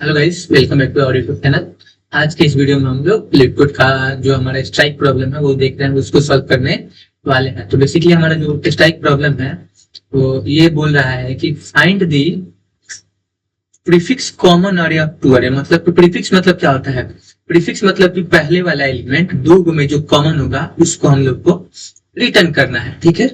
Hello guys, welcome back to our YouTube channel. आज के इस वीडियो में हम लोग लिक्विड का जो हमारा स्ट्राइक प्रॉब्लम है वो देख रहे हैं, उसको सॉल्व करने वाले हैं। तो बेसिकली हमारा जो स्ट्राइक प्रॉब्लम है वो ये बोल रहा है कि फाइंड दी प्रीफिक्स कॉमन अरे ऑफ टू अरे। मतलब प्रीफिक्स मतलब क्या होता है? प्रीफिक्स मतलब कि पहले वाला एलिमेंट दो में जो कॉमन होगा उसको हम लोग को रिटर्न करना है। ठीक है,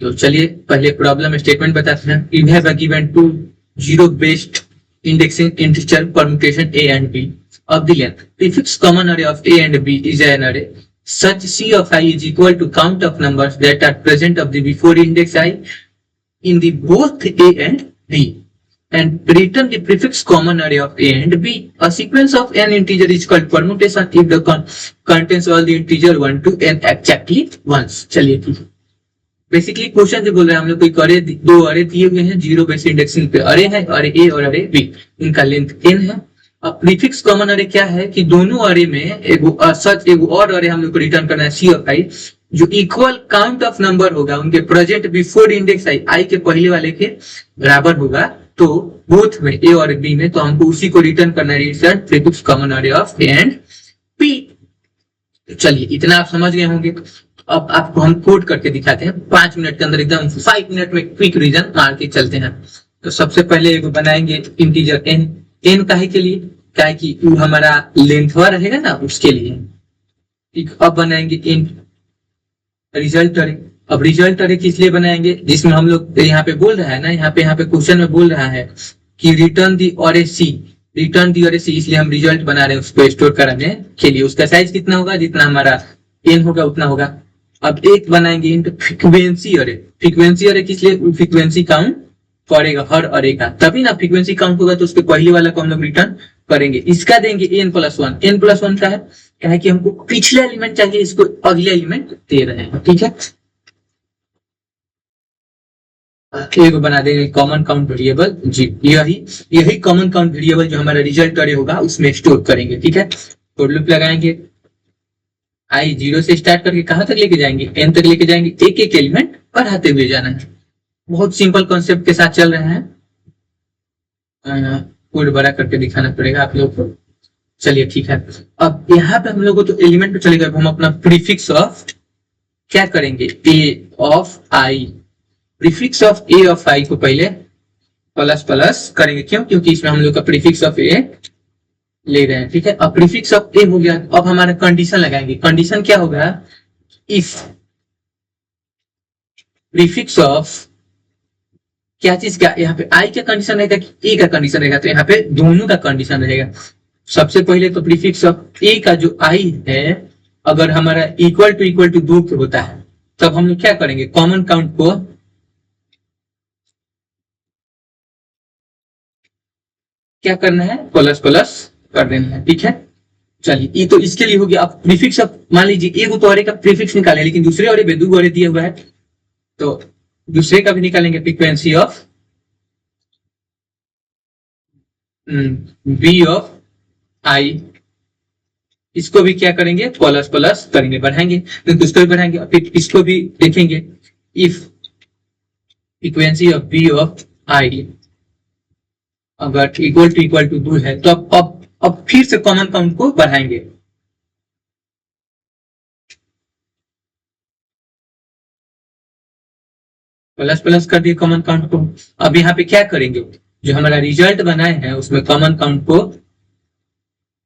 तो चलिए पहले प्रॉब्लम स्टेटमेंट बताते हैं। You have given to zero based indexing integer permutation a and b of the length. Prefix common array of a and b is an array. Such C of I is equal to count of numbers that are present of the before index I in the both a and b. And return the prefix common array of a and b. A sequence of n integer is called permutation if the contains all the integer 1 to n exactly once. चलिए ठीक है। Basically question जो बोल रहे हैं हम लोग कोई अरे दो अरे दिए हुए हैं, जीरो बेस इंडेक्सिंग पे अरे है, अरे ए और अरे बी, इनका लेंथ n है। अब प्रीफिक्स कॉमन अरे क्या है कि दोनों अरे में एगो और अरे हम लोग को रिटर्न करना है सी ऑफ आई, जो इक्वल काउंट ऑफ नंबर होगा उनके प्रेजेंट बिफोर इंडेक्स आई के पहले वाले के बराबर होगा। तो बोथ में ए और बी में तो हमको उसी को रिटर्न करना है, रिटर्न प्रीफिक्स कॉमन अरे ऑफ ए एंड बी। चलिए इतना आप समझ गए होंगे। अब आपको हम कोड करके दिखाते हैं 5 मिनट के अंदर, एकदम 5 मिनट में क्विक रीजन मार के चलते हैं। तो सबसे पहले एक बनाएंगे इंटीजर n। n काहे के लिए? क्या है कि वो हमारा लेंथवा रहेगा ना, उसके लिए। ठीक, अब बनाएंगे int रिजल्ट अरे। अब रिजल्ट अरे किस लिए बनाएंगे? जिसमें हम लोग यहाँ पे बोल रहा है ना, यहाँ पे क्वेश्चन में बोल रहा है कि रिटर्न दी अरे सी, रिटर्न दी अरे सी, इसलिए हम रिजल्ट बना रहे हैं उसको स्टोर कराने के लिए। उसका साइज कितना होगा? जितना हमारा n होगा उतना होगा। अब एक बनाएंगे इंट फ्रीक्वेंसी अरे। फ्रीक्वेंसी अरे किस लिए? फ्रीक्वेंसी काउंट करेगा हर अरे का, तभी ना फ्रीक्वेंसी काउंट होगा तो उसके पहले वाला को हम लोग रिटर्न करेंगे। इसका देंगे n+1। n+1 का है क्या है कि हमको पिछले एलिमेंट चाहिए, इसको अगले एलिमेंट दे रहे हैं। ठीक है, एक बना देंगे कॉमन काउंट वेरिएबल जी। यही कॉमन काउंट वेरिएबल जो हमारा रिजल्ट अरे होगा उसमें स्टोर करेंगे। ठीक है, फॉर लूप लगाएंगे। आई 0 से स्टार्ट करके कहां तक लेके जाएंगे? n तक लेके जाएंगे। एक एक एलिमेंट बढ़ाते हुए जाना है। बहुत सिंपल कॉन्सेप्ट के साथ चल रहे हैं। कोड बड़ा करके दिखाना पड़ेगा आप लोग को। चलिए ठीक है, अब यहाँ पे हम लोग को तो एलिमेंट पे चलेगा। हम अपना प्रीफिक्स ऑफ क्या करेंगे? A of I. Prefix of A of I को पहले प्लस प्लस करेंगे। क्यों? क्योंकि इसमें हम लोग का प्रीफिक्स ऑफ ए ले रहे हैं। ठीक है, अब प्रीफिक्स ऑफ ए हो गया। अब हमारा कंडीशन लगाएंगे। कंडीशन क्या होगा? इफ प्रीफिक्स ऑफ क्या चीज का, यहाँ पे आई का कंडीशन रहेगा कि ए का कंडीशन रहेगा? तो यहाँ पे दोनों का कंडीशन रहेगा। सबसे पहले तो प्रीफिक्स ऑफ ए का जो आई है अगर हमारा इक्वल टू 2 होता है तब हम लोग क्या करेंगे? कॉमन काउंट को क्या करना है? प्लस प्लस कर देना है। ठीक है, चलिए ये तो इसके लिए हो गया। अब प्रीफिक्स ऑफ, मान लीजिए एक तो अरे का प्रीफिक्स निकाले, लेकिन दूसरे अरे पे 2 अरे दिया हुआ है तो दूसरे का भी निकालेंगे। फ्रीक्वेंसी ऑफ बी ऑफ आई, इसको भी क्या करेंगे? प्लस प्लस करेंगे, बढ़ाएंगे। तो इसको भी बढ़ाएंगे, फिर इसको भी देखेंगे। If frequency of B of I अगर इक्वल टू 2 है तो अब फिर से कॉमन काउंट को बढ़ाएंगे। प्लस प्लस कर दिए कॉमन काउंट को। अब यहाँ पे क्या करेंगे? जो हमारा रिजल्ट बनाए हैं उसमें कॉमन काउंट को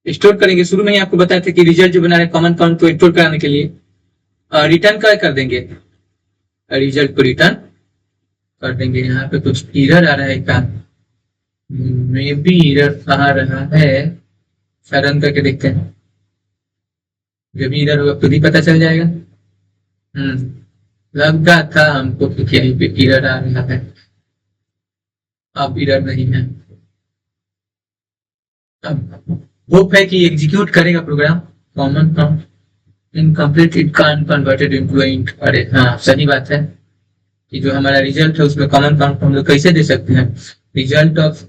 स्टोर करेंगे। शुरू में ही आपको बताया था कि रिजल्ट जो बना रहे कॉमन काउंट को स्टोर कराने के लिए रिटर्न क्या कर देंगे? रिजल्ट को रिटर्न कर देंगे। यहाँ पे कुछ एरर आ रहा है क्या? मे बी एरर आ रहा है, रन करके देखते हैं। जब एरर होगा खुद ही पता चल जाएगा। लगा था हमको कि यहीं पे एरर आ रहा है, अब एरर नहीं है। अब होप है कि एग्जीक्यूट करेगा program. Common count incomplete, it can't converted into int. अरे हाँ, सही बात है कि जो हमारा रिजल्ट है उसमें कॉमन काउंट हम लोग कैसे दे सकते हैं? रिजल्ट ऑफ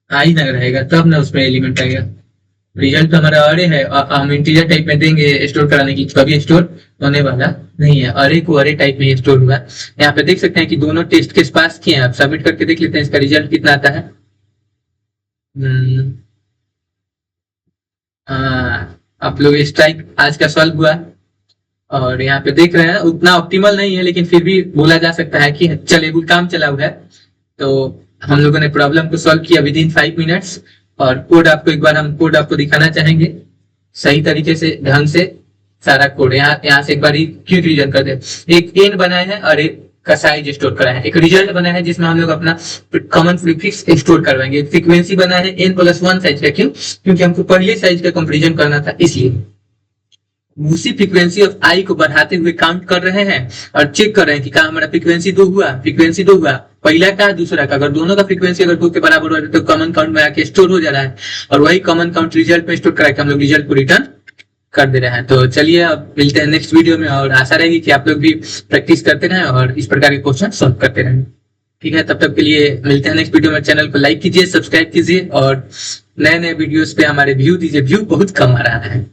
आई ना रहेगा तब ना उसमें एलिमेंट आएगा। रिजल्ट हमारा अरे है, हम इंटीजर टाइप में देंगे स्टोर कराने की, कभी स्टोर होने वाला नहीं है। अरे को अरे टाइप में स्टोर हुआ। यहाँ पे देख सकते हैं कि दोनों टेस्ट केस पास किए हैं। आप सबमिट करके देख लेते हैं इसका रिजल्ट कितना आता है। हम्म, आप लोग स्ट्राइक आज का सॉल्व हुआ और यहाँ पे देख रहे हैं उतना ऑप्टिमल नहीं है, लेकिन फिर भी बोला जा सकता है कि चले काम चला हुआ है। तो हम लोगों ने प्रॉब्लम को सॉल्व किया विद इन 5 मिनट्स। और कोड आपको एक बार हम कोड आपको दिखाना चाहेंगे सही तरीके से ढंग से। सारा कोड यहाँ से एक बार क्विक रिवीजन कर दे। एक एन बनाया है और एक का साइज स्टोर करा है। एक रिजल्ट बना है जिसमें हम लोग अपना कॉमन प्रीफिक्स स्टोर करवाएंगे। फ्रीक्वेंसी बना है n+1 साइज का। क्यों? क्योंकि हमको पहले साइज का कंपेरिजन करना था, इसलिए उसी फ्रीक्वेंसी ऑफ आई को बढ़ाते हुए काउंट कर रहे हैं और चेक कर रहे हैं कि क्या हमारा फ्रीक्वेंसी 2 हुआ, फ्रीक्वेंसी 2 हुआ, पहला का दूसरा का। अगर दोनों का फ्रीक्वेंसी अगर 2 के बराबर हो रहा है तो कॉमन काउंट में आके स्टोर हो जा रहा है और वही कॉमन काउंट रिजल्ट में स्टोर करा के हम लोग रिजल्ट को रिटर्न कर दे रहे हैं। तो चलिए अब मिलते हैं नेक्स्ट वीडियो में और आशा रहेगी कि आप लोग भी प्रैक्टिस करते रहें और इस प्रकार के क्वेश्चन सॉल्व करते रहें। ठीक है, तब तक के लिए मिलते हैं नेक्स्ट वीडियो में। चैनल को लाइक कीजिए, सब्सक्राइब कीजिए और नए नए वीडियोस पे हमारे व्यू दीजिए। व्यू बहुत कम आ रहा है।